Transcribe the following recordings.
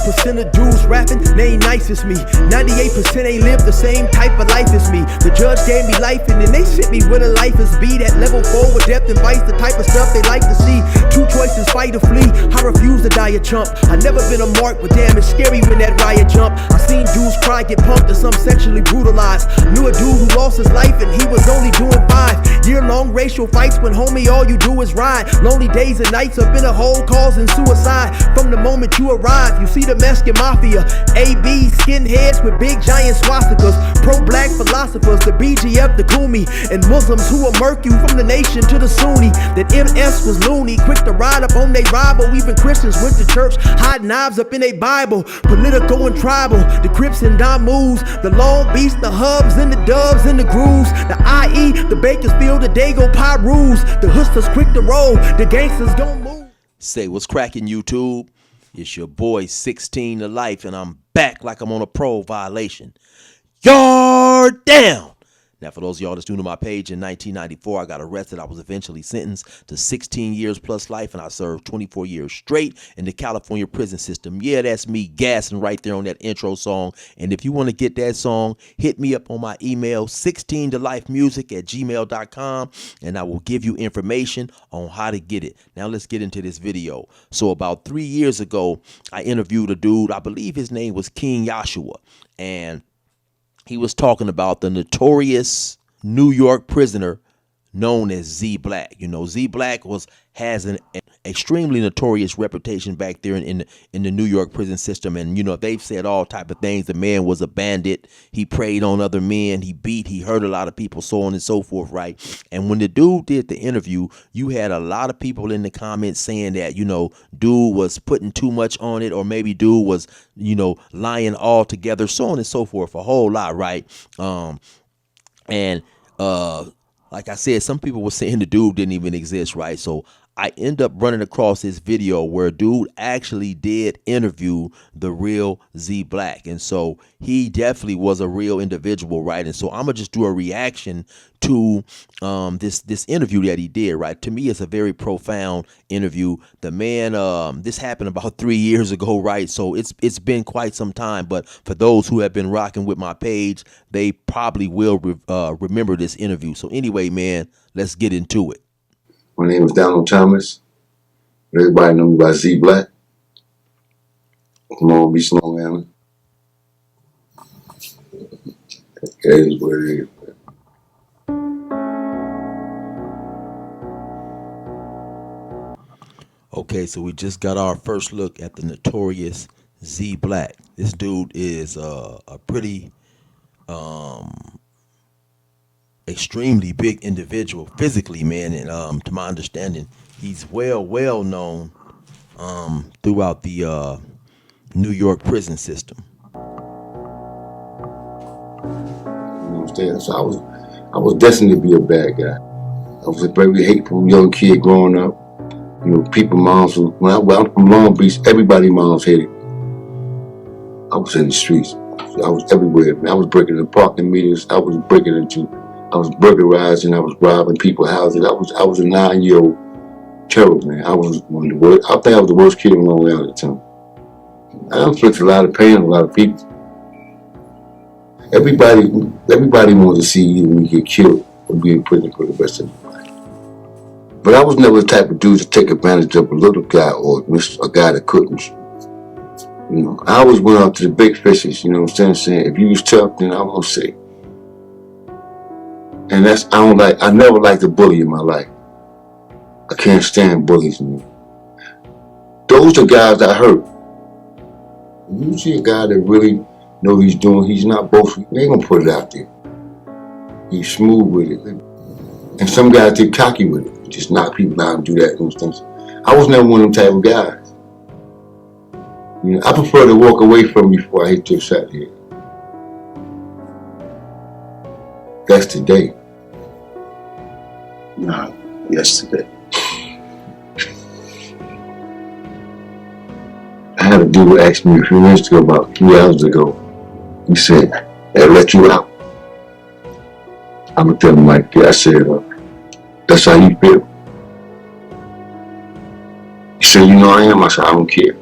1% of dudes rapping, they ain't nice as me. 98% ain't lived the same type of life as me. The judge gave me life and then they sent me where the life is be. That level 4 with depth and vice, the type of stuff they like to see. Two choices, fight or flee. I refuse to die a chump. I never been a mark, but damn, it's scary when that riot jump. I seen dudes cry, get pumped, and some sexually brutalized. Knew a dude who lost his life and he was only doing 5 year-long racial fights when homie all you do is ride. Lonely days and nights up in a hole causing suicide. From the moment you arrive, you see the Mexican mafia, AB skinheads with big giant swastikas, pro-black philosophers, the BGF, the Kumi, and Muslims who will murk you from the nation to the Sunni. That MS was loony, quick to ride up on they rival. Even Christians went to church, hide knives up in they Bible. Political and tribal, the Crips and Damus, the Long Beach, the Hubs and the Dubs and the Grooves, the IE, the Bakersfield, the Dago Pyrus, the Hustlers quick to roll, the gangsters gon' move. Say what's cracking, YouTube? It's your boy 16 to Life, and I'm back like I'm on a parole violation. Yard down! Now, for those of y'all that's new to my page, in 1994, I got arrested. I was eventually sentenced to 16 years plus life, and I served 24 years straight in the California prison system. Yeah, that's me gassing right there on that intro song. And if you want to get that song, hit me up on my email, 16tolifemusic@gmail.com, and I will give you information on how to get it. Now, let's get into this video. So about 3 years ago, I interviewed a dude. I believe his name was King Joshua, and he was talking about the notorious New York prisoner known as Z Black. You know, Z Black has an extremely notorious reputation back there in the New York prison system. And, you know, they've said all type of things. The man was a bandit. He preyed on other men. He hurt a lot of people, so on and so forth, right? And when the dude did the interview, you had a lot of people in the comments saying that, you know, dude was putting too much on it, or maybe dude was, you know, lying altogether, so on and so forth, a whole lot, right? Like I said, some people were saying the dude didn't even exist, right? So I end up running across this video where a dude actually did interview the real Z Black. And so he definitely was a real individual, right? And so I'm going to just do a reaction to this interview that he did, right? To me, it's a very profound interview. The man, this happened about 3 years ago, right? So it's been quite some time. But for those who have been rocking with my page, they probably will remember this interview. So anyway, man, let's get into it. My name is Donald Thomas. Everybody know me by Z Black. Long Beach, Long Island. That is what it is. Okay, so we just got our first look at the notorious Z Black. This dude is a pretty extremely big individual physically, man, and to my understanding, he's well known throughout the New York prison system. You understand? So I was destined to be a bad guy. I was a very hateful young kid growing up. You know, people moms, when I'm from Long Beach, everybody moms hated me. I was in the streets. I was everywhere. I was breaking into parking meters. I was burglarizing. I was robbing people's houses. I was a 9-year-old terror, man. I was one of the worst. I think I was the worst kid in Long Island at the time. I inflicted a lot of pain on a lot of people. Everybody wanted to see me get killed or be in prison for the rest of their life. But I was never the type of dude to take advantage of a little guy or a guy that couldn't. You know, I always went out to the big fishes, you know what I'm saying? If you was tough, then I won't say. And I never liked a bully in my life. I can't stand bullies, man. Those are guys that hurt. If you see a guy that really know what he's doing, he's not boastful, they ain't gonna put it out there. He's smooth with it. And some guys get cocky with it. Just knock people out and do that. You know, I was never one of them type of guys. You know, I prefer to walk away from you before I hit your shot here. That's today. No, yesterday. I had a dude ask me a few minutes ago, about 3 hours ago. He said, "They let you out?" I'm gonna tell him like that. I said, "That's how you feel?" He said, "You know I am." I said, "I don't care."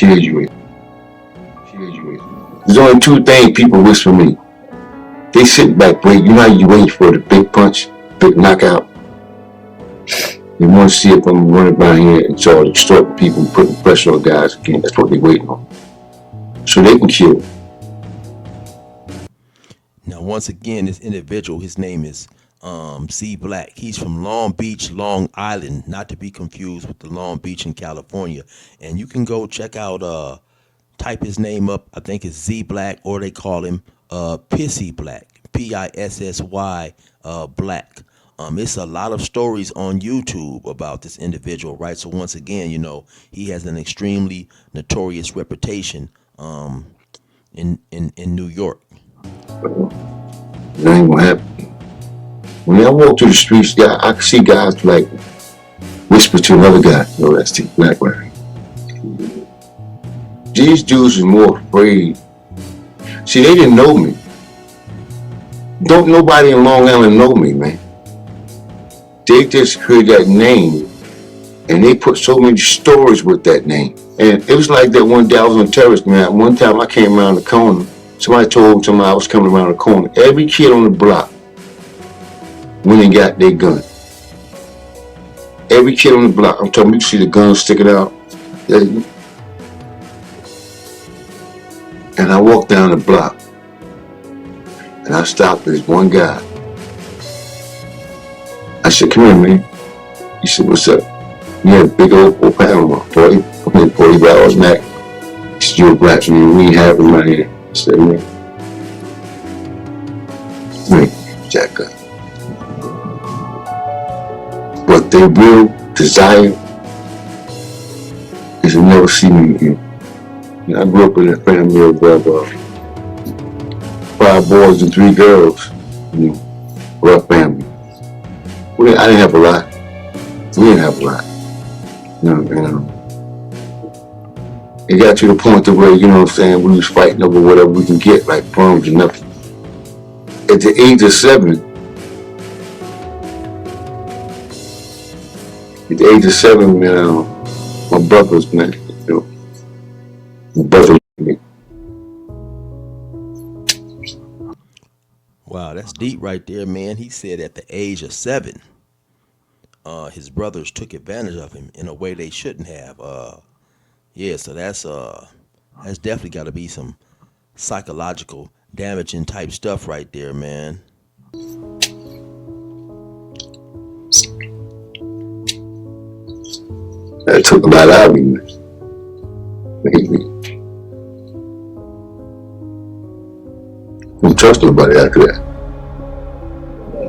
Cheers you. There's only two things people wish for me. They sit back, wait. You know how you wait for the big punch, big knockout? They want to see if I'm running by here and start extorting people, putting pressure on guys again. That's what they're waiting on. So they can kill. Now, once again, this individual, his name is C Black. He's from Long Beach, Long Island, not to be confused with the Long Beach in California. And you can go check out, type his name up. I think it's Z Black, or they call him Pissy Black, Pissy Black. It's a lot of stories on YouTube about this individual, right? So once again, he has an extremely notorious reputation in New York. It ain't gonna happen. When I walk through the streets, I can see guys like whisper to another guy, that's the Black guy. These dudes are more afraid. See, they didn't know me. Don't nobody in Long Island know me, man. They just heard that name, and they put so many stories with that name. And it was like that one day I was on Terrace, man. One time I came around the corner. Somebody told somebody I was coming around the corner. Every kid on the block went and got their gun. Every kid on the block. I'm talking, you see the gun sticking out. And I walked down the block, and I stopped this one guy. I said, come here, man. He said, what's up? You had a big old Panama, 40 barrels, Mac. He said, you're a black man, we ain't having him out here. I said, man, jack gun. But their real desire is to never see me again. I grew up in a family of 5 boys and 3 girls. Rough family. I didn't have a lot. We didn't have a lot. It got to the point to where, we was fighting over whatever we can get, like crumbs and nothing. At the age of 7, man, my brothers, man, my brother. Wow, that's deep right there, man. He said at the age of 7, his brothers took advantage of him in a way they shouldn't have. So that's definitely got to be some psychological damaging type stuff right there, man. That took a lot out of me, man. Maybe. I didn't trust nobody after that.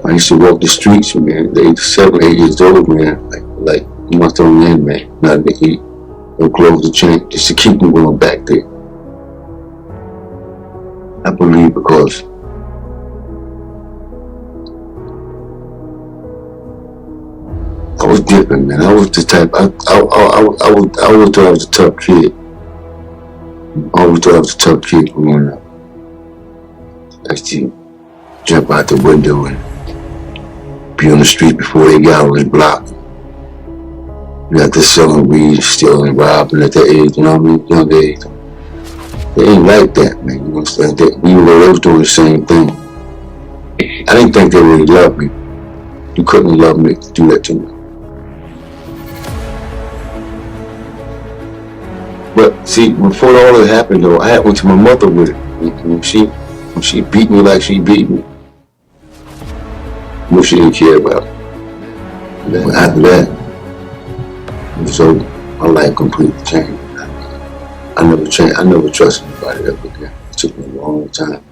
I used to walk the streets, man, at the age of 7, 8 years old, man, like month on end, man, nothing to eat, no clothes to change, just to keep me going back there. I believe because I was different, man. I was the type, I always thought I was a tough kid. I always thought I was a tough kid growing up. I used to jump out the window and be on the street before they got on the block. You got this selling weed, stealing, robbing at that age, you know what I mean? Young age. They ain't like that, man. You understand? Even though they was doing the same thing. I didn't think they really loved me. You couldn't love me to do that to me. But see, before all that happened though, I went to my mother with it. When she beat me like she beat me, what she didn't care about. But after that, so my life completely changed. I never changed. I never trusted anybody ever again. It took me a long time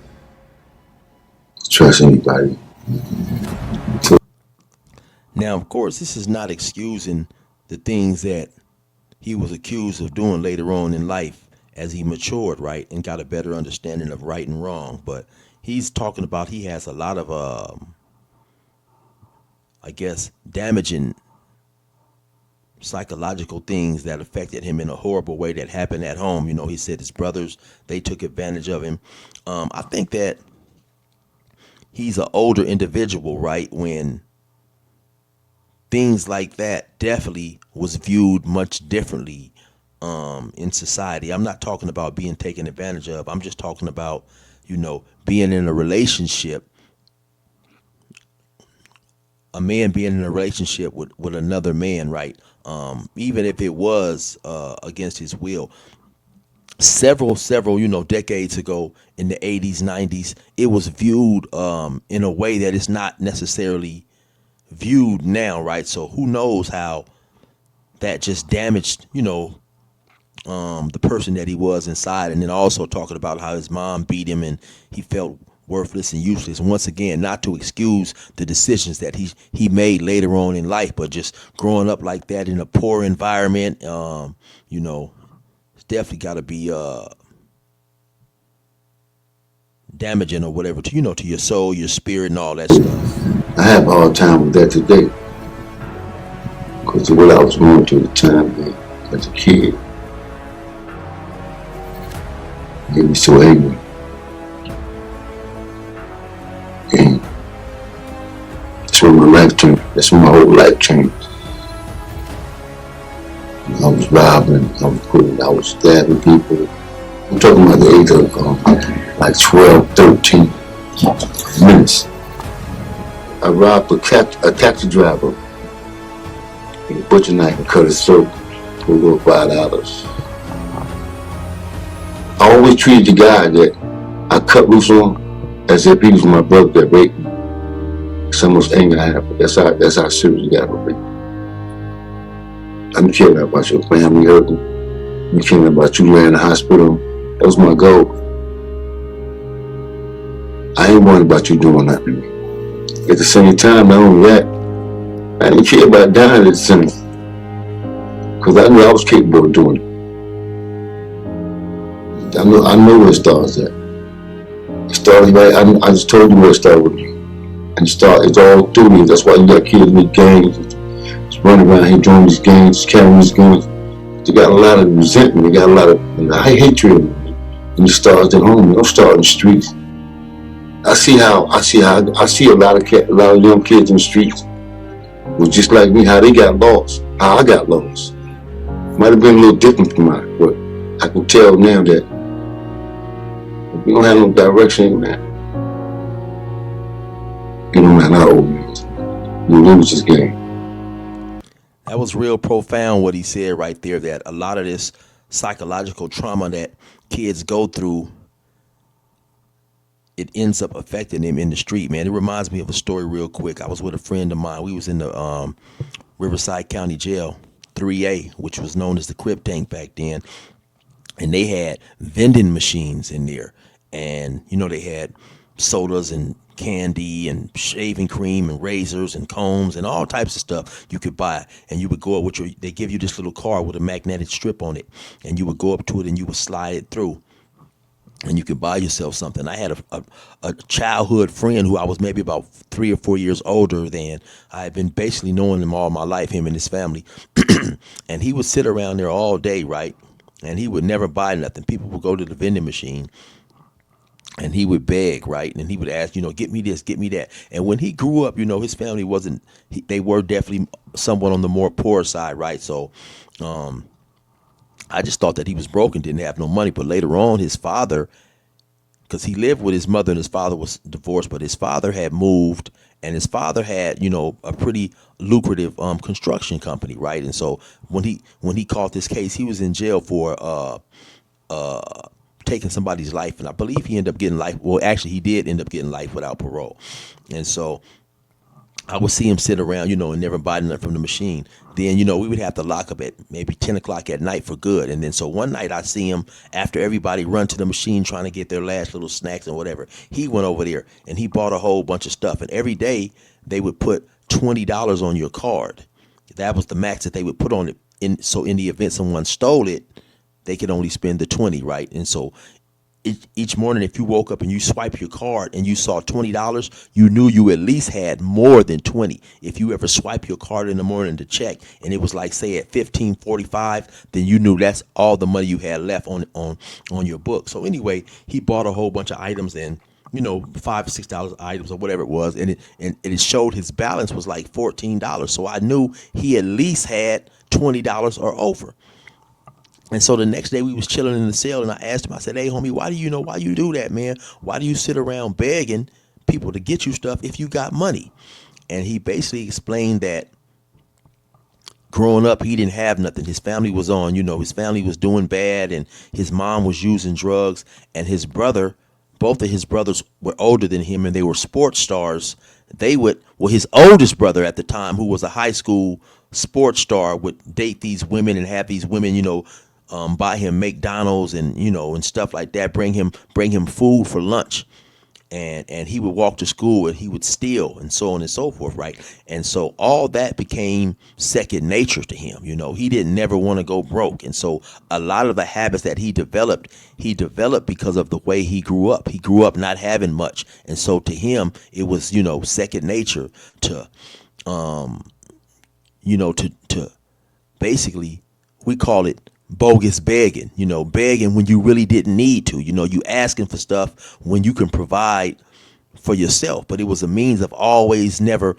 to trust anybody. Now, of course, this is not excusing the things that he was accused of doing later on in life as he matured, right, and got a better understanding of right and wrong. But he's talking about he has a lot of, I guess, damaging psychological things that affected him in a horrible way that happened at home. He said his brothers, they took advantage of him. I think that he's an older individual, right, when things like that definitely was viewed much differently in society. I'm not talking about being taken advantage of. I'm just talking about, being in a relationship, a man being in a relationship with another man, right? Even if it was against his will. Several, decades ago in the 80s, 90s, it was viewed in a way that it's not necessarily viewed now, right? So who knows how that just damaged, the person that he was inside. And then also talking about how his mom beat him and he felt worthless and useless. And once again, not to excuse the decisions that he made later on in life, but just growing up like that in a poor environment, it's definitely got to be damaging or whatever to to your soul, your spirit, and all that stuff. I have a hard time with that today because of what I was going through at the time, man, as a kid. It made me so angry. And that's when my life changed. That's when my whole life changed. I was robbing, I was stabbing people. I'm talking about the age of like 12, 13 minutes. I robbed a taxi driver with a butcher knife and cut his throat for a little $5. I always treated the guy that I cut loose on as if he was my brother that raped me. It's almost anger I have. That's how serious the guy was. I didn't care about your family hurting. I didn't care about you laying in the hospital. That was my goal. I ain't worried about you doing nothing to me. At the same time, not only that, I didn't care about dying at the same time. Because I knew I was capable of doing it. I know where it starts at. It started right, I just told you where it started with me. And it's all through me. That's why you got kids with gangs, just running around here doing these gangs, carrying these guns. They got a lot of resentment, they got a lot of hatred in me. And it starts at home, it don't start in the streets. I see a lot of young kids in the streets was just like me, how they got lost, how I got lost. Might have been a little different from mine, but I can tell now that if you don't have no direction, man, you don't matter how old you is, you lose this game. That was real profound what he said right there, that a lot of this psychological trauma that kids go through, it ends up affecting them in the street, man. It reminds me of a story real quick. I was with a friend of mine. We was in the Riverside County Jail, 3A, which was known as the Crip Tank back then. And they had vending machines in there. And, they had sodas and candy and shaving cream and razors and combs and all types of stuff you could buy. And you would go up with they give you this little card with a magnetic strip on it. And you would go up to it and you would slide it through. And you could buy yourself something. I had a childhood friend who I was maybe about 3 or 4 years older than. I had been basically knowing him all my life, him and his family. And he would sit around there all day, right? And he would never buy nothing. People would go to the vending machine and he would beg, right? And he would ask, get me this, get me that. And when he grew up, his family they were definitely somewhat on the more poor side, right? So, I just thought that he was broken, didn't have no money. But later on, his father, because he lived with his mother and his father was divorced, but his father had moved and his father had, a pretty lucrative construction company, right? And so when he caught this case, he was in jail for taking somebody's life. And I believe he ended up getting life. Well, actually, he did end up getting life without parole. And so I would see him sit around, and never buy nothing from the machine. Then, we would have to lock up at maybe 10 o'clock at night for good. And then so one night I see him after everybody run to the machine trying to get their last little snacks and whatever. He went over there and he bought a whole bunch of stuff. And every day they would put $20 on your card. That was the max that they would put on it. So in the event someone stole it, they could only spend the 20, right? And so each morning, if you woke up and you swipe your card and you saw $20, you knew you at least had more than 20. If you ever swipe your card in the morning to check and it was like, say, at 15:45, then you knew that's all the money you had left on your book. So anyway, he bought a whole bunch of items and $5 or $6 items or whatever it was, and it showed his balance was like $14. So I knew he at least had $20 or over. And so the next day we was chilling in the cell, and I asked him, I said, hey homie, why you do that, man? Why do you sit around begging people to get you stuff if you got money? And he basically explained that growing up he didn't have nothing. His family was on, his family was doing bad, and his mom was using drugs, and his brother, both of his brothers were older than him, and they were sports stars. His oldest brother at the time, who was a high school sports star, would date these women and have these women, buy him McDonald's and and stuff like that, bring him food for lunch, and he would walk to school and he would steal and so on and so forth, right? And so all that became second nature to him. He didn't never want to go broke, and so a lot of the habits that he developed because of the way he grew up. He grew up not having much, and so to him it was second nature to to basically, we call it bogus begging, begging when you really didn't need to, you asking for stuff when you can provide for yourself. But it was a means of always never,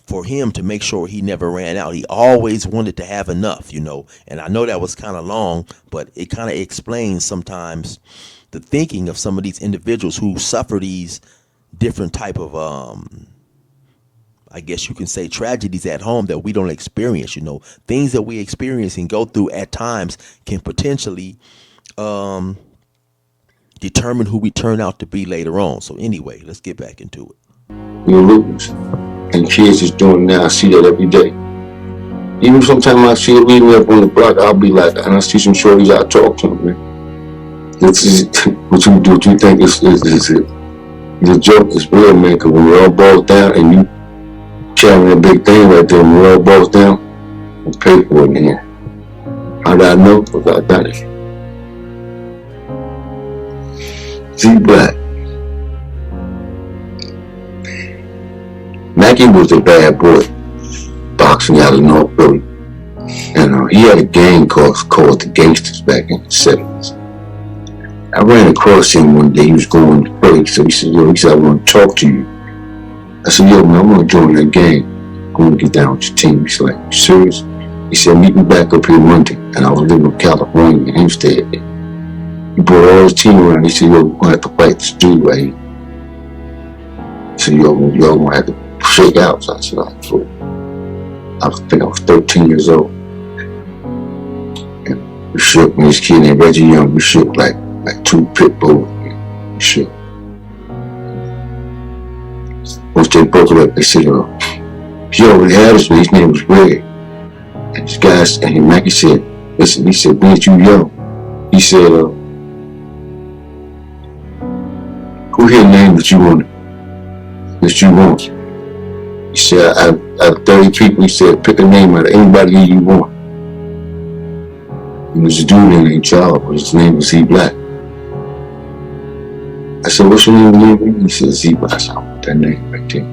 for him to make sure he never ran out. He always wanted to have enough, and I know that was kind of long, but it kind of explains sometimes the thinking of some of these individuals who suffer these different type of I guess you can say tragedies at home that we don't experience. Things that we experience and go through at times can potentially determine who we turn out to be later on. So anyway, let's get back into it. Lose. And kids is doing it now. I see that every day. Even sometimes I see it leaving me up on the block, I'll be like, and I see some shorties, I talk to them, man. This is what you think is it. The joke is real, man, because when it all boils down and you carrying a big thing right there, when it all boils down, you pay for it in here. How did I know? Because I done it. Z Black. Mackie was a bad boy, boxing out of North Philly. And he had a gang called the Gangsters back in the 70s. I ran across him one day. He was going to Philly, so he said, I want to talk to you. I said, man, I want to join that gang. I want to get down with your team. He's like, you serious? He said, meet me back up here Monday. And I was living in California, in Intstagram. He brought all his team around. He said, we're going to have to fight this dude right here. He said, y'all going to have to shake out. So I said, I think I was 13 years old. And we shook, when this kid named Reggie Young, we shook like two pit bulls. We shook. Once they broke it up, they said, he already had us, his name was Greg. And this guy, and Mackie said, listen, he said, being you young, he said, who here name that you want? He said, out of 30 people, he said, pick a name out of anybody here you want. There was a dude named Charles, but his name was Z Black. I said, what's your name? He said, Z Black. I said, I want that name right there.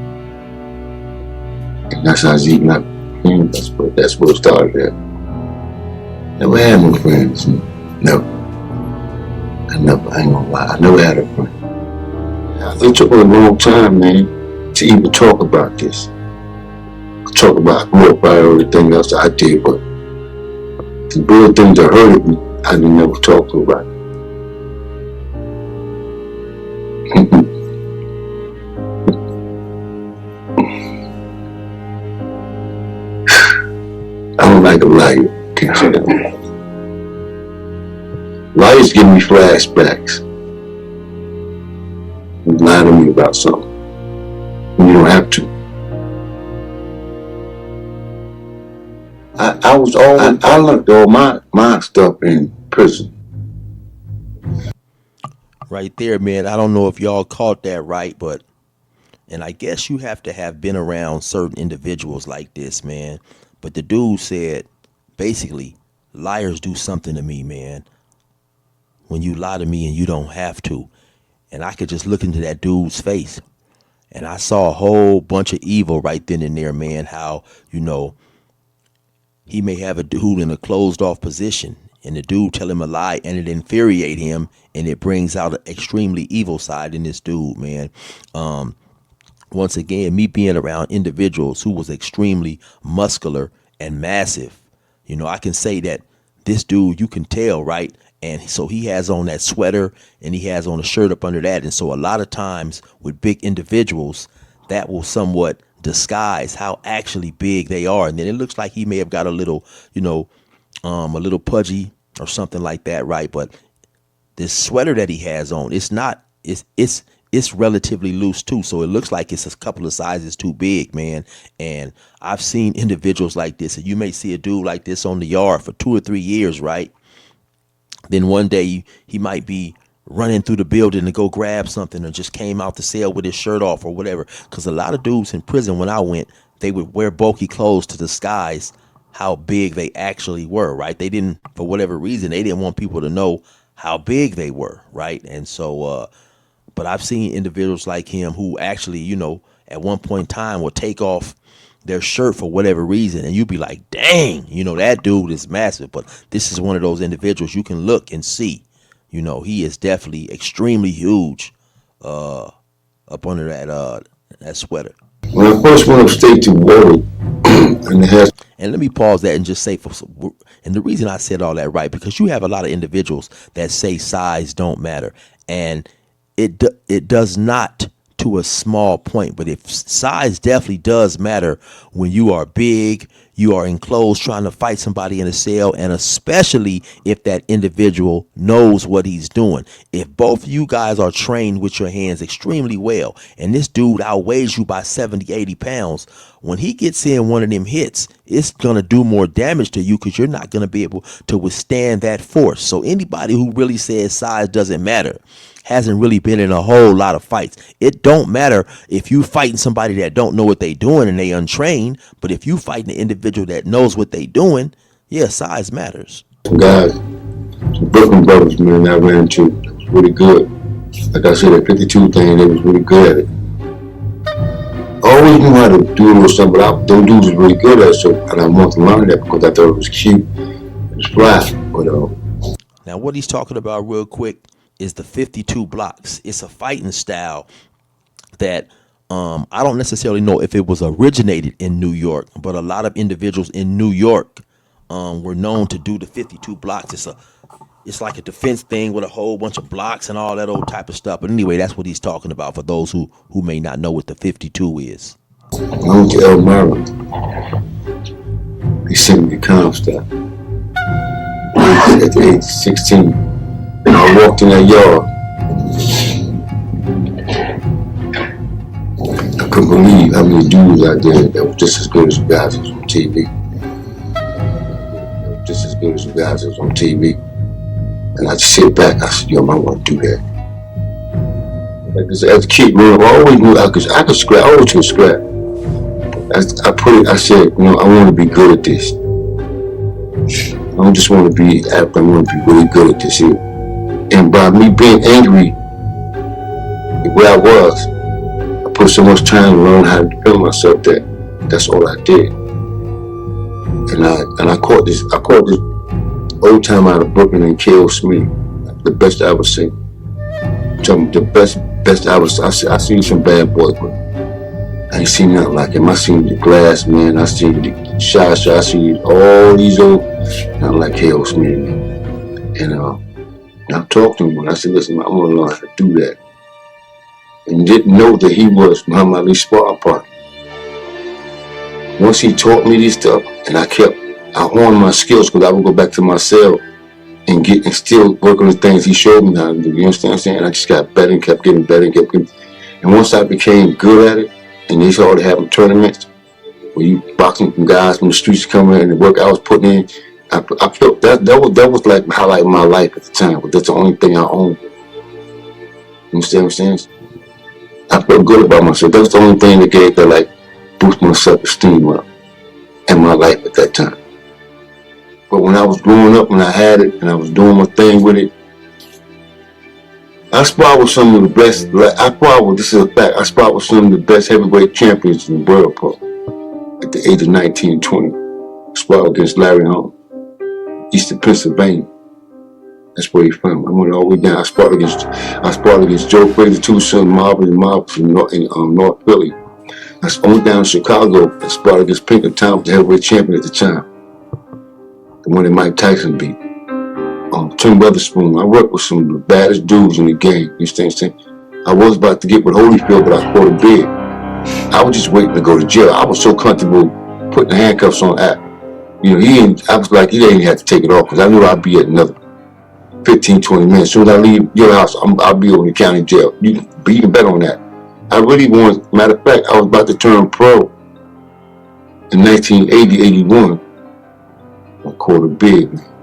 And that's how Z Black came. That's what it started at. Never had no friends. Never. I ain't gonna lie, I never had a friend. It took me a long time, man, to even talk about this. Talk about more about everything else I did, but the real things that hurted me, I didn't never talk to about. I don't like a liar. Can't say that. Liars give me flashbacks. You lie to me about something when you don't have to. I learned all my stuff in prison. Right there, man. I don't know if y'all caught that right, but, and I guess you have to have been around certain individuals like this, man. But the dude said, basically, liars do something to me, man. When you lie to me and you don't have to. And I could just look into that dude's face. And I saw a whole bunch of evil right then and there, man. How, he may have a dude in a closed off position and the dude tell him a lie and it infuriate him and it brings out an extremely evil side in this dude, man. Once again, me being around individuals who was extremely muscular and massive, I can say that this dude, you can tell, right? And so he has on that sweater and he has on a shirt up under that. And so a lot of times with big individuals, that will somewhat disguise how actually big they are. And then it looks like he may have got a little, a little pudgy or something like that, right? But this sweater that he has on, it's relatively loose too. So it looks like it's a couple of sizes too big, man. And I've seen individuals like this, and you may see a dude like this on the yard for 2 or 3 years, right? Then one day he might be running through the building to go grab something, or just came out the cell with his shirt off or whatever. Because a lot of dudes in prison, when I went, they would wear bulky clothes to disguise how big they actually were, right? They didn't, for whatever reason, they didn't want people to know how big they were, right? And so, but I've seen individuals like him who actually, at one point in time will take off their shirt for whatever reason, and you'd be like, dang, that dude is massive. But this is one of those individuals you can look and see, he is definitely extremely huge up under that sweater. When I first went upstate to Warwick, and let me pause that and just say, and the reason I said all that, right, because you have a lot of individuals that say size don't matter, and it does not to a small point. But if size definitely does matter when you are big, you are enclosed trying to fight somebody in a cell, and especially if that individual knows what he's doing. If both of you guys are trained with your hands extremely well, and this dude outweighs you by 70, 80 pounds, when he gets in one of them hits, it's going to do more damage to you because you're not going to be able to withstand that force. So anybody who really says size doesn't matter hasn't really been in a whole lot of fights. It don't matter if you fighting somebody that don't know what they doing and they untrained, but if you fighting an individual that knows what they doing, yeah, size matters. Some guys, some Brooklyn brothers, man, I ran into, it was really good. Like I said, that 52 thing, they was really good at it. I always knew how to do a little something, but them dudes was really good at it, so, and I wanted to learn that because I thought it was cute, it was fly. But now what he's talking about real quick is the 52 blocks. It's a fighting style that I don't necessarily know if it was originated in New York, but a lot of individuals in New York were known to do the 52 blocks. It's like a defense thing with a whole bunch of blocks and all that old type of stuff. But anyway, that's what he's talking about for those who may not know what the 52 is. I went to Elmira. They sent me to Comstock at the age of 16. And I walked in that yard. I couldn't believe how many dudes out there that were just as good as the guys that was on TV. Just as good as the guys that was on TV. And I just sit back, I said, yo, I want to do that. Like as a kid growing up, I always knew I could scrap, I always could scrap. I said, I want to be good at this. I don't just want to be apt, I want to be really good at this here. And by me being angry where I was, I put so much time to learn how to defend myself that's all I did. And I caught this old time out of Brooklyn named K.O. Smith, the best I ever seen. The best I ever seen. I seen some bad boys, but I ain't seen nothing like him. I seen the Glass Man, I seen the Shot, I seen all these old, not like K.O. Smith, man. And I talked to him and I said, listen, I want to learn how to do that. And didn't know that he was Muhammad Ali's sparring partner. Once he taught me this stuff, and I honed my skills because I would go back to my cell and still work on the things he showed me how to do. You understand what I'm saying? And I just got better and kept getting better and kept getting. And once I became good at it, and they started having tournaments where you boxing from guys from the streets coming in and the work I was putting in, I felt that was like highlight of my life at the time, but that's the only thing I owned. You understand what I'm saying? I felt good about myself. That was the only thing that boost my self-esteem up in my life at that time. But when I was growing up and I had it and I was doing my thing with it, I sparred with some of the best. This is a fact. I sparred with some of the best heavyweight champions in the world, bro. At the age of 19, 20, I sparred against Larry Holmes. Eastern Pennsylvania. That's where he's from. I went all the way down. I sparred against Joe Frazier, two sons, Marvin and Marv from North Philly. I went down to Chicago and sparred against Pinkerton, the heavyweight champion at the time. the one that Mike Tyson beat. Tim Weatherspoon. I worked with some of the baddest dudes in the game. You understand what I'm saying? I was about to get with Holyfield, but I caught a bid. I was just waiting to go to jail. I was so comfortable putting the handcuffs on App. You know, I was like, he didn't have to take it off because I knew I'd be at another 15, 20 minutes. As soon as I leave your house, I'll be over in the county jail. You can bet on that. I really wanted, matter of fact, I was about to turn pro in 1980, 81. I caught a bid, man.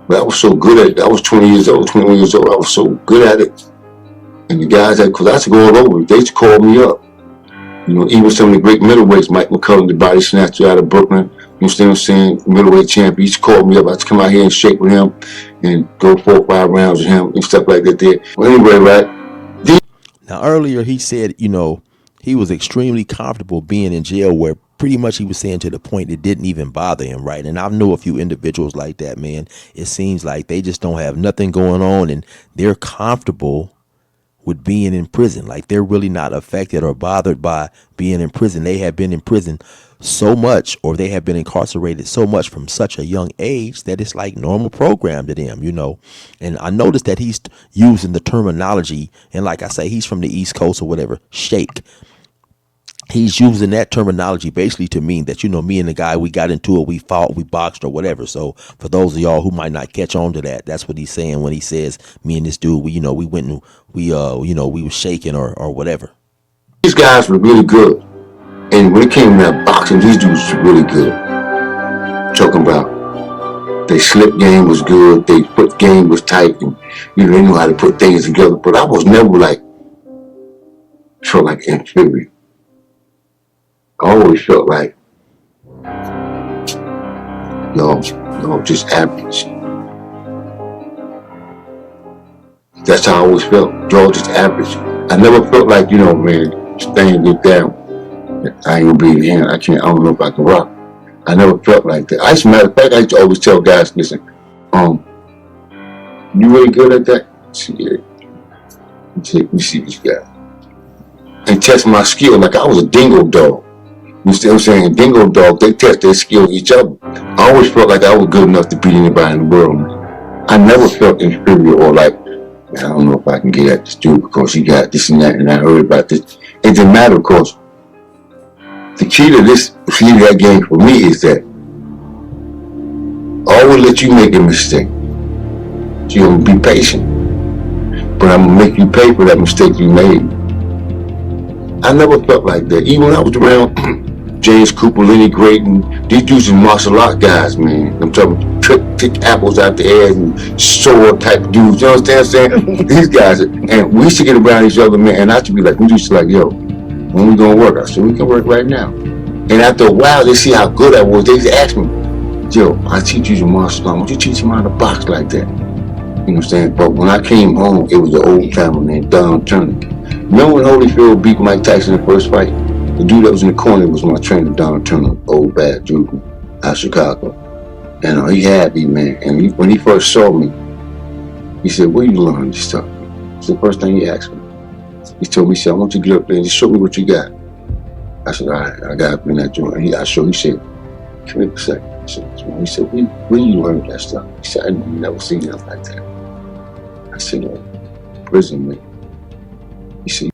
But I was so good at it. I was 20 years old, 21 years old. I was so good at it. And the guys because I used to go all over, they used to call me up. You know, even some of the great middleweights, Mike McCullough, the body snatcher out of Brooklyn, you understand what I'm saying? Middleweight champion, he used to call me up. I used to come out here and shake with him and go 4 or 5 rounds with him and stuff like that there. Well, anyway, right? Now, earlier he said, you know, he was extremely comfortable being in jail, where pretty much he was saying to the point it didn't even bother him, right? And I know a few individuals like that, man. It seems like they just don't have nothing going on and they're comfortable with being in prison. Like they're really not affected or bothered by being in prison. They have been in prison so much, or they have been incarcerated so much from such a young age that it's like normal program to them, you know. And I noticed that he's using the terminology, and like I say, he's from the East Coast or whatever, shake. He's using that terminology basically to mean that, you know, me and the guy, we got into it, we fought, we boxed or whatever. So for those of y'all who might not catch on to that, that's what he's saying when he says me and this dude, we went and we were shaking or whatever. These guys were really good. And when it came to that boxing, these dudes were really good. Talking about their slip game was good, their foot game was tight, and you know, they knew how to put things together. But I was never felt like inferior. I always felt like, no, just average. That's how I always felt. Y'all just average. I never felt like, you know, man, this thing get down. I ain't gonna be in here. I don't know if I can rock. I never felt like that. As a matter of fact, I used to always tell guys, listen, you really good at that? Let me see this guy. And test my skill like I was a dingo dog. You see what I'm saying? Dingo dog, they test their skills each other. I always felt like I was good enough to beat anybody in the world, man. I never felt inferior or like, I don't know if I can get at this dude because he got this and that, and I heard about this. It didn't matter, of course. The key to that game for me is that I will let you make a mistake. So you're gonna be patient. But I'm gonna make you pay for that mistake you made. I never felt like that. Even when I was around James Cooper, Lenny Grayton, these dudes are martial art guys, man. I'm talking pick apples out the air and sword type dudes. You understand what I'm saying? These guys, and we used to get around each other, man, and I used to be like, we used to like, yo, when we gonna work? I said, we can work right now. And after a while, they see how good I was. They just ask me, yo, I teach you the martial art. Why don't you teach them how to box like that? You know what I'm saying? But when I came home, it was an old timer named Don Turner. Remember when Holyfield beat Mike Tyson in the first fight? The dude that was in the corner was my trainer, Don Turner, old bad dude out of Chicago. And he had me, man. And when he first saw me, he said, where you learn this stuff? It's the first thing he asked me. He told me, he said, I want you to get up there and just show me what you got. I said, all right, I got up in that joint. He said, come here a second. He said, where you learn that stuff? He said, I never seen nothing like that. I said, prison, man. You see.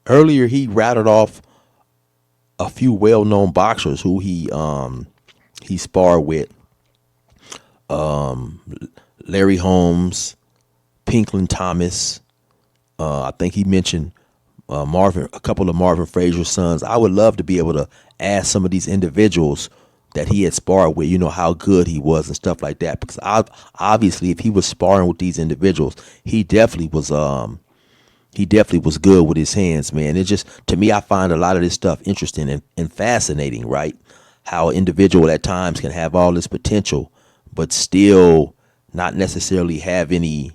Earlier, he rattled off a few well-known boxers who he sparred with. Larry Holmes, Pinklin Thomas. I think he mentioned a couple of Marvin Frazier's sons. I would love to be able to ask some of these individuals that he had sparred with, you know, how good he was and stuff like that. Because obviously, if he was sparring with these individuals, he definitely was good with his hands, man. It just, to me, I find a lot of this stuff interesting and fascinating, right? How an individual at times can have all this potential, but still not necessarily have any,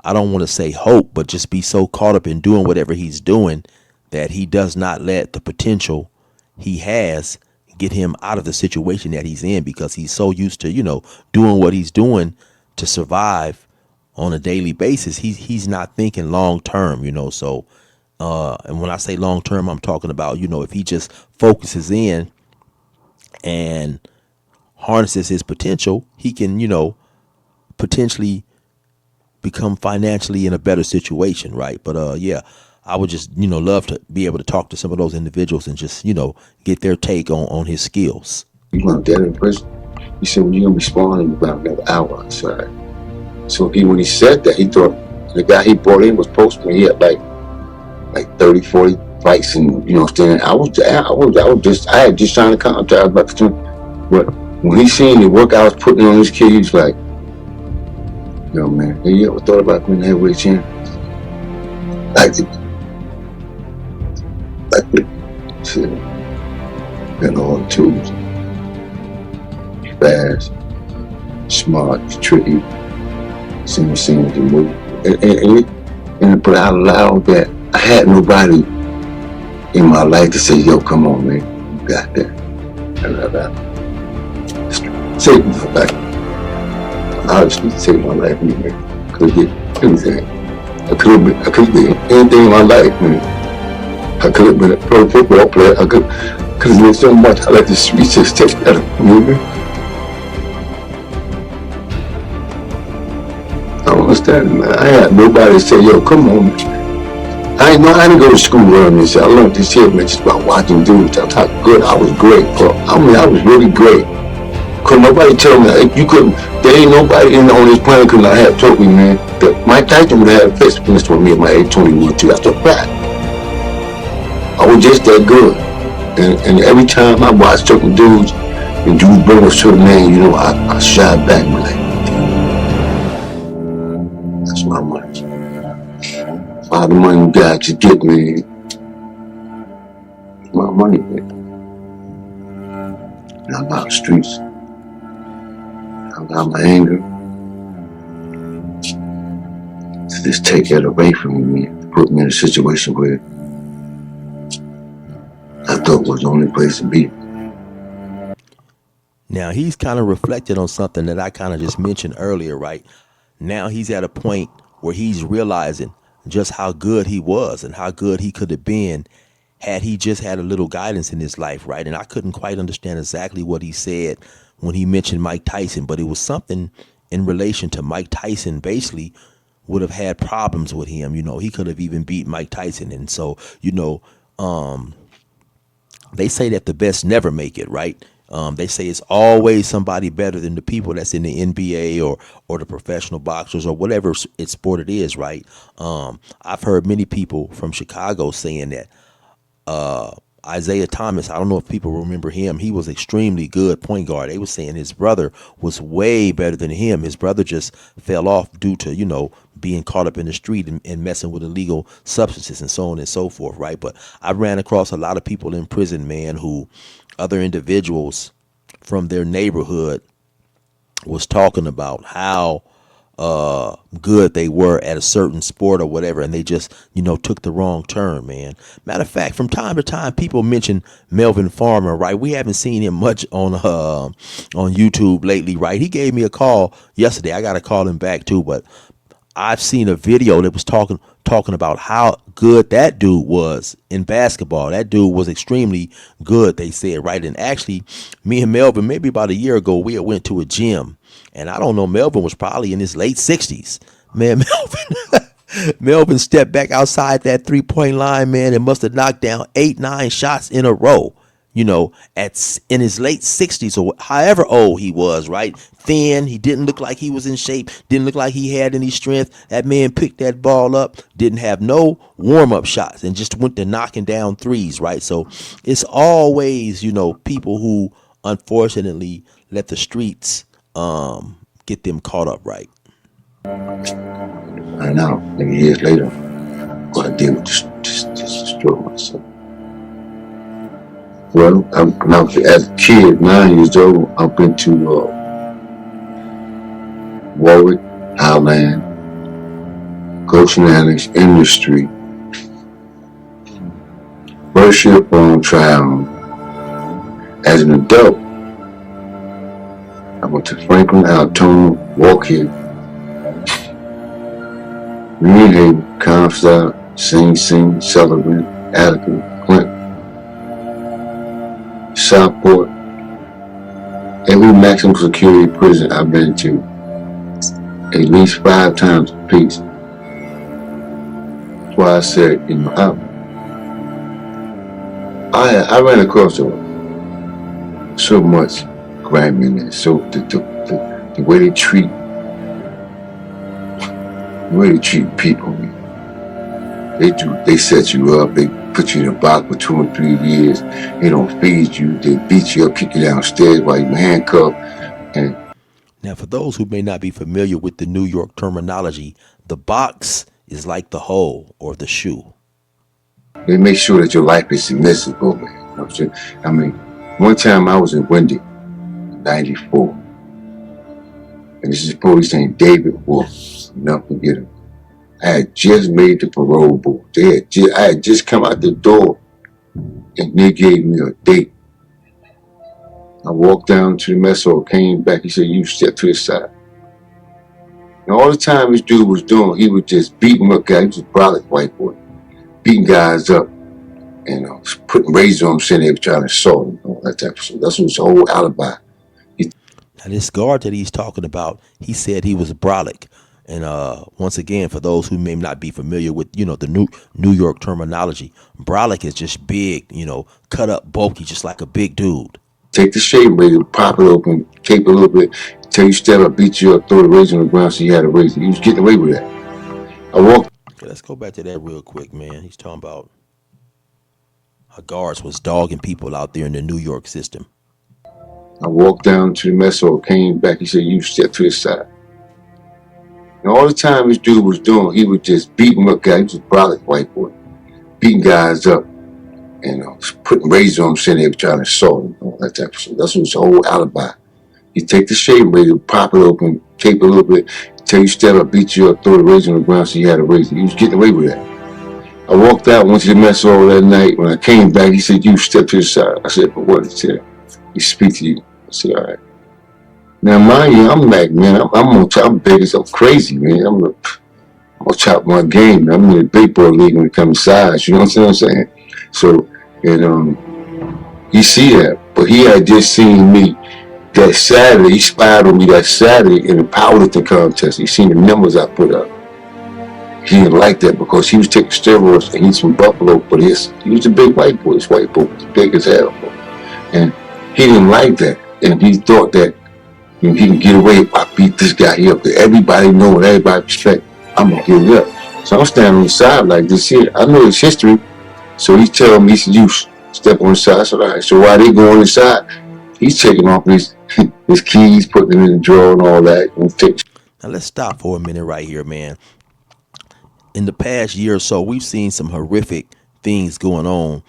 I don't want to say hope, but just be so caught up in doing whatever he's doing that he does not let the potential he has get him out of the situation that he's in, because he's so used to, you know, doing what he's doing to survive on a daily basis. He's not thinking long term, you know. So and when I say long term, I'm talking about, you know, if he just focuses in and harnesses his potential, he can, potentially become financially in a better situation, right? But yeah, I would just, love to be able to talk to some of those individuals and just, get their take on his skills. You want that in prison? He said, well, you're gonna be spawning in about another hour outside. So when he said that, he thought the guy he brought in was postman. He had like 30, 40 fights, and standing. I had just signed a contract. I was about to but when he seen the work I was putting on this kid, he was like, yo, man, have you ever thought about being heavyweight champ? Shit. Got all the tools. Fast, smart, tricky. Seeing to move. But I allowed that. I had nobody in my life to say, yo, come on, man, you got that. Take my life. Obviously, take my life, man. Could have been anything. I could have been anything in my life, man. I could have been a pro football player. I could have been so much. I let the streets just take that from me. I don't understand, man. I had nobody to say, yo, come on, man. I didn't go to school learning this. I learned this here, man, just by watching dudes. That's how good I was great, bro. I was really great. Couldn't nobody tell me there ain't nobody on this planet could not have told me, man, that Mike Tyson would have had a face against me at my age 21 too. That's a fact. I was just that good. And every time I watched certain dudes and dudes bring a certain name, I shied back and like, that's my money. All the money you got to get, man. It's my money, man. And I'm out the streets. I got my anger. To just take that away from me, man. Put me in a situation where I thought was the only place to be. Now he's kind of reflected on something that I kind of just mentioned earlier, right? Now he's at a point where he's realizing just how good he was and how good he could have been had he just had a little guidance in his life, right? And I couldn't quite understand exactly what he said when he mentioned Mike Tyson, but it was something in relation to Mike Tyson basically would have had problems with him. He could have even beat Mike Tyson. And so, they say that the best never make it, right? They say it's always somebody better than the people that's in the NBA or the professional boxers or whatever sport it is, right? I've heard many people from Chicago saying that Isaiah Thomas, I don't know if people remember him, he was extremely good point guard. They were saying his brother was way better than him. His brother just fell off due to, being caught up in the street and messing with illegal substances and so on and so forth, right? But I ran across a lot of people in prison, man, who other individuals from their neighborhood was talking about how good they were at a certain sport or whatever, and they just took the wrong turn, man. Matter of fact, from time to time people mention Melvin Farmer, right? We haven't seen him much on YouTube lately, right? He gave me a call yesterday. I gotta call him back too, but I've seen a video that was talking about how good that dude was in basketball. That dude was extremely good, they said, right? And actually, me and Melvin, maybe about a year ago, we went to a gym, and I don't know, Melvin was probably in his late 60s. Man, Melvin stepped back outside that 3-point line, man, and must have knocked down 8-9 shots in a row. In his late 60s or however old he was, right? Thin, he didn't look like he was in shape, didn't look like he had any strength. That man picked that ball up, didn't have no warm-up shots, and just went to knocking down threes, right? So it's always, people who unfortunately let the streets get them caught up, right? I know, maybe years later, what I did was just destroy myself. Well, as a kid, 9 years old, I've been to Warwick, Highland, Goshen Annex, Industry, worship on trial. As an adult, I went to Franklin, Altona, Walkhill, Greenhaven, Comstock, Sing Sing, Sullivan, Attica, Clinton, Southport, Every maximum security prison I've been to, at least 5 times apiece. That's why I said, I ran across so much crime in there. So the way they treat people, they set you up, they put you in a box for 2 or 3 years, they don't feed you, they beat you up, kick you downstairs while you're handcuffed. And now, for those who may not be familiar with the New York terminology, the box is like the hole or the shoe. they make sure that your life is submissible, man. You know what I'm saying? I mean, one time I was in Wendy, 94, and this is a police named David Wolf. I'll never forget him. I had just made the parole board. I had just come out the door, and they gave me a date. I walked down to the mess hall, came back. He said, "You step to the side." And all the time this dude was doing, he was just beating up guys. He was a brolic white boy, beating guys up, and putting razors on them, saying they were trying to assault them, all that type of stuff. That's his whole alibi. Now, this guard that he's talking about, he said he was brolic. And once again, for those who may not be familiar with, the New York terminology, brolic is just big, cut up, bulky, just like a big dude. Take the shave razor, pop it open, cape it a little bit, till you step up, beat you up, throw the razor on the ground so you had a razor. He was getting away with that. I walked. Okay, let's go back to that real quick, man. He's talking about how guards was dogging people out there in the New York system. I walked down to the mess hall, came back. He said, "You step to the side." And all the time this dude was doing, he was just beating up guys. He was a brolic white boy, beating guys up, and putting razors on them, saying they were trying to assault them, all that type of stuff. That's his whole alibi. You take the shave razor, pop it open, cape it a little bit, till you step up, beat you up, throw the razor on the ground so you had a razor. He was getting away with that. I walked out, went to the mess hall that night. When I came back, he said, "You step to the side." I said, "For what?" He said, "He speak to you." I said, "All right." Now, mind you, I'm like, man, I'm big as I'm crazy, man. I'm gonna chop my game. I'm in the big boy league when it comes to size. You know what I'm saying? So, and he see that, but he had just seen me that Saturday. He spied on me that Saturday in the powerlifting contest. He seen the numbers I put up. He didn't like that because he was taking steroids and he's from Buffalo, but he was a big white boy. This white boy was big as hell, and he didn't like that, and he thought that he can get away if I beat this guy here. Everybody know and everybody respect, I'm gonna give it up. So I'm standing on the side like this here. I know his history. So he's telling me, he said, "You step on the side." I said, "All right." So while they go on the side, he's taking off his keys, putting them in the drawer and all that. Now let's stop for a minute right here, man. In the past year or so, we've seen some horrific things going on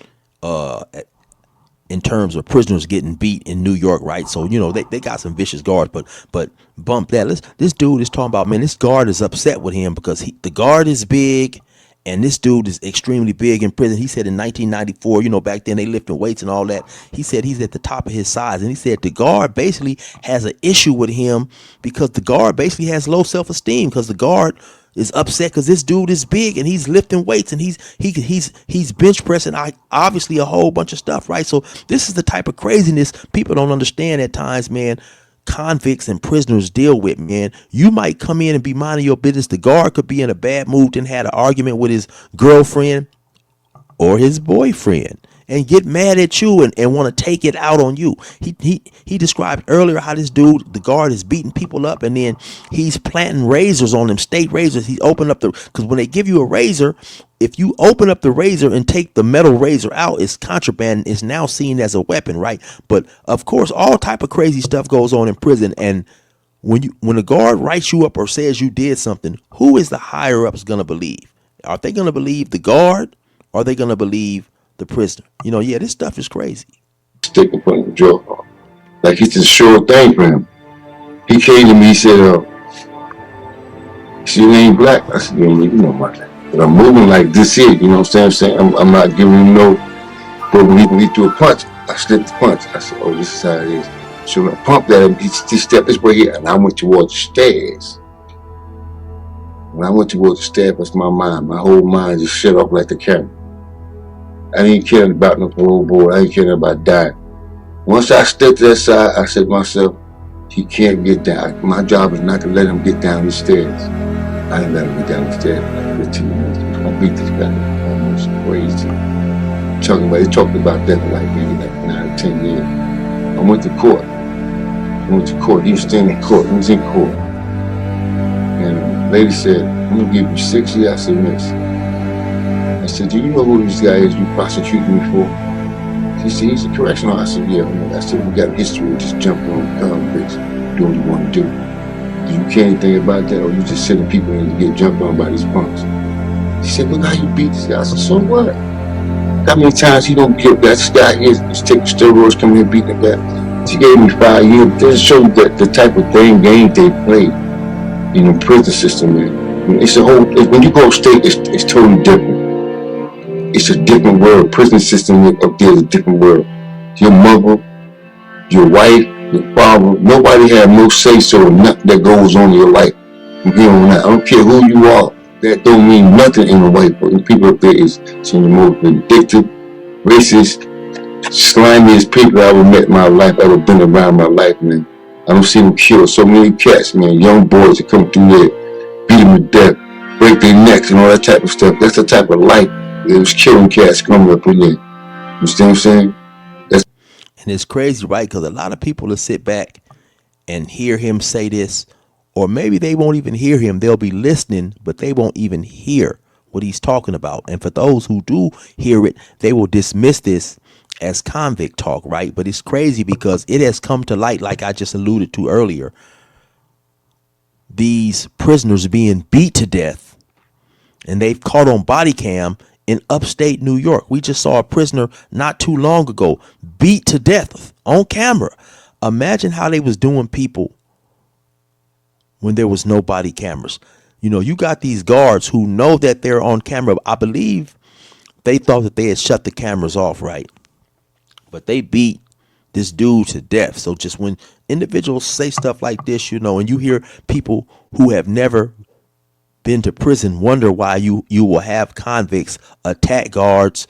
in terms of prisoners getting beat in New York, right? So, they got some vicious guards, but bump that. This dude is talking about, man, this guard is upset with him because the guard is big and this dude is extremely big in prison. He said in 1994, back then they lifting weights and all that. He said he's at the top of his size. And he said the guard basically has an issue with him because the guard basically has low self-esteem because the guard is upset because this dude is big and he's lifting weights and he's bench pressing obviously a whole bunch of stuff, right? So this is the type of craziness people don't understand at times, man. Convicts and prisoners deal with, man. You might come in and be minding your business. The guard could be in a bad mood and had an argument with his girlfriend or his boyfriend and get mad at you and want to take it out on you. He described earlier how this dude, the guard, is beating people up and then he's planting razors on them, state razors. He opened up because when they give you a razor, if you open up the razor and take the metal razor out, it's contraband. It's now seen as a weapon, right? But of course, all type of crazy stuff goes on in prison. And when a guard writes you up or says you did something, who is the higher ups going to believe? Are they going to believe the guard or are they going to believe the prisoner? This stuff is crazy. Stick up on the jaw. Like it's a sure thing for him. He came to me, he said, "You ain't black." I said, "You know my name. But I'm moving like this here, you know what I'm saying? I'm not giving him no, but when he threw a punch, I slipped the punch. I said, "Oh, this is how it is." So when I pumped at him, he stepped this way here, and I went towards the stairs. When I went towards the stairs, that's my whole mind just shut off like the camera. I didn't care about no parole board. I didn't care about dying. Once I stepped to that side, I said to myself, he can't get down. My job is not to let him get down the stairs. I didn't let him get down the stairs for like 15 minutes. I beat this guy almost crazy. They talked about that for like maybe like 9 or 10 years. I went to court. He was standing in court. He was in court. And the lady said, I'm going to give you 6 years. I said, miss. I said, do you know who this guy is you prosecuting me for? She said, he's a correctional officer. I said, yeah. I said, we got a history of just jumping on convicts, doing what you want to do. Do you care anything about that, or you just sending people in to get jumped on by these punks? She said, look how you beat this guy. I said, so what? How many times he don't get that? This guy is taking steroids, coming here beating the guy. She gave me 5 years. That shows that the type of game they play in the prison system, man. It's a whole. When you go upstate, it's totally different. It's a different world. Prison system up there is a different world. Your mother, your wife, your father, nobody have no say so in nothing that goes on in your life. From here on out, I don't care who you are. That don't mean nothing in the white people. People up there is some of the most vindictive, racist, slimiest people I ever met in my life, ever been around my life, man. I don't see them kill so many cats, man. Young boys that come through there, beat them to death, break their necks and all that type of stuff. That's the type of life that was killing cats coming up in there. You understand what I'm saying? And it's crazy, right? Because a lot of people will sit back and hear him say this, or maybe they won't even hear him. They'll be listening, but they won't even hear what he's talking about. And for those who do hear it, they will dismiss this as convict talk, right? But it's crazy because it has come to light, like I just alluded to earlier, these prisoners being beat to death, and they've caught on body cam in upstate New York. We just saw a prisoner not too long ago beat to death on camera. Imagine how they was doing people when there was no body cameras. You know, you got these guards who know that they're on camera. I believe they thought that they had shut the cameras off, right? But they beat this dude to death. So just when individuals say stuff like this, you know, and you hear people who have never been to prison wonder why you will have convicts attack guards,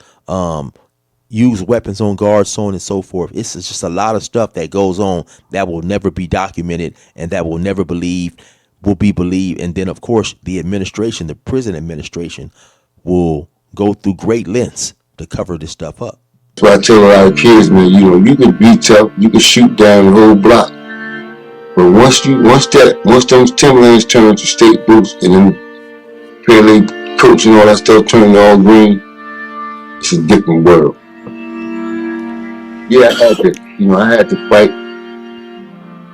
use weapons on guards, so on and so forth. It's just a lot of stuff that goes on that will never be documented and that will never be believed. And then, of course, the administration, the prison administration, will go through great lengths to cover this stuff up. That's why I tell a lot of kids, man, you know, you can be tough, you can shoot down the whole block. But once those Timberlands turn to state boots and then fairly coach and all that stuff turn all green, it's a different world. Yeah, I had to fight,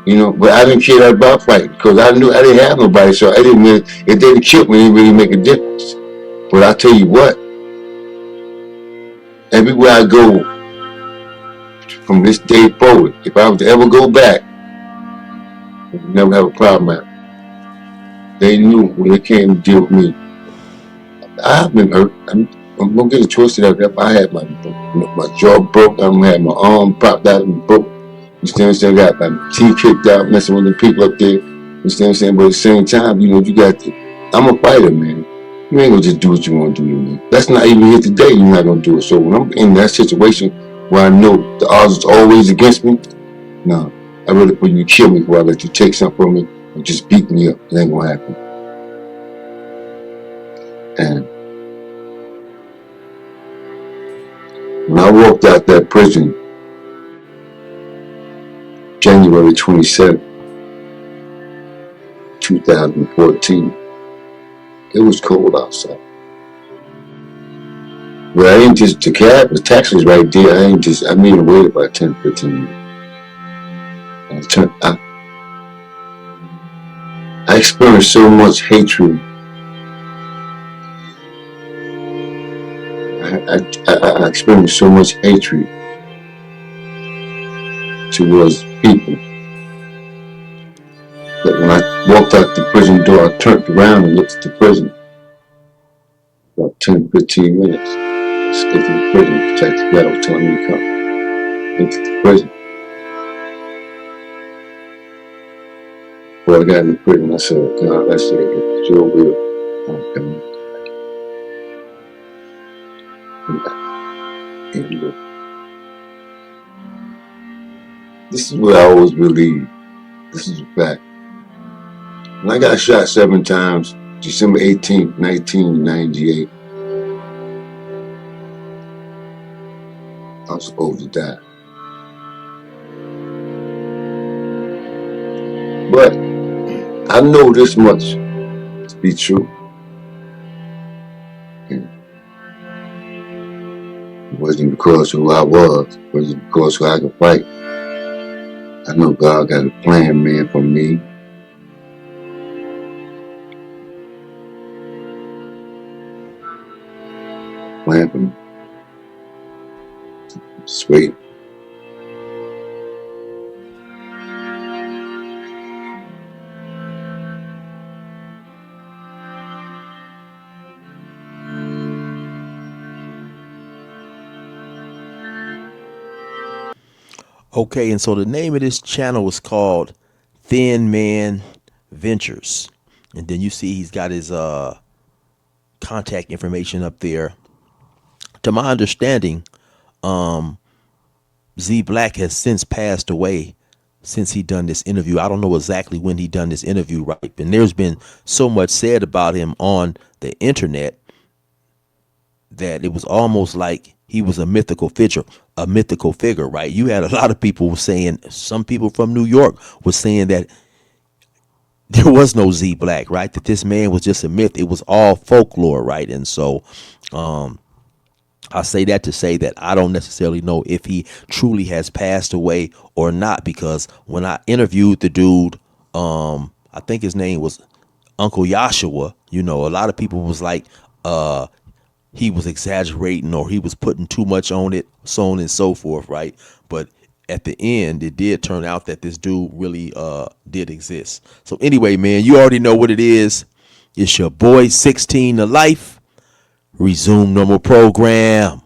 you know, but I didn't care about fighting because I knew I didn't have nobody, so I didn't really, if they'd killed me, it didn't really make a difference. But I tell you what, everywhere I go from this day forward, if I was to ever go back, I would never have a problem at it. They knew when they came to deal with me. I've been hurt. I'm gonna get it twisted up. If I had my jaw broke, I'm gonna have my arm popped out and broke. You understand what I'm saying? I got my teeth kicked out, messing with the people up there. You understand what I'm saying? But at the same time, you know, you got to. I'm a fighter, man. You ain't gonna just do what you want to do, man. That's not even here today. You're not gonna do it. So when I'm in that situation where I know the odds is always against me, no, I'd rather put you kill me before I let you take something from me or just beat me up. It ain't gonna happen. And when I walked out that prison, January 27, 2014, it was cold outside. But I ain't just, the cab, the taxi's right there. I made it wait about 10, 15 minutes. I experienced so much hatred. I experienced so much hatred towards people that when I walked out the prison door, I turned around and looked at the prison. About 10, 15 minutes. I stepped to the prison. The taxi guy was telling me to come. Looked at the prison. Before I got in the prison, I said, God, I said, if it's your will, I'm coming. And look. This is what I always believe. This is a fact. When I got shot 7 times, December 18th, 1998, I was supposed to die. But I know this much to be true. And it wasn't because of who I was. It wasn't because of who I could fight. I know God got a plan, man, for me. Plan for me. Just wait. Okay, and so the name of this channel is called Thin Man Ventures. And then you see he's got his contact information up there. To my understanding, Z Black has since passed away since he done this interview. I don't know exactly when he done this interview, right? And there's been so much said about him on the internet that it was almost like he was a mythical figure, right? You had a lot of people saying, some people from New York was saying that there was no Z Black, right? That this man was just a myth. It was all folklore, right? And so I say that to say that I don't necessarily know if he truly has passed away or not, because when I interviewed the dude, I think his name was Uncle Yashua, you know, a lot of people was like, he was exaggerating or he was putting too much on it, so on and so forth, right? But at the end, it did turn out that this dude really did exist. So anyway, man, you already know what it is. It's your boy 16 to life. Resume normal program.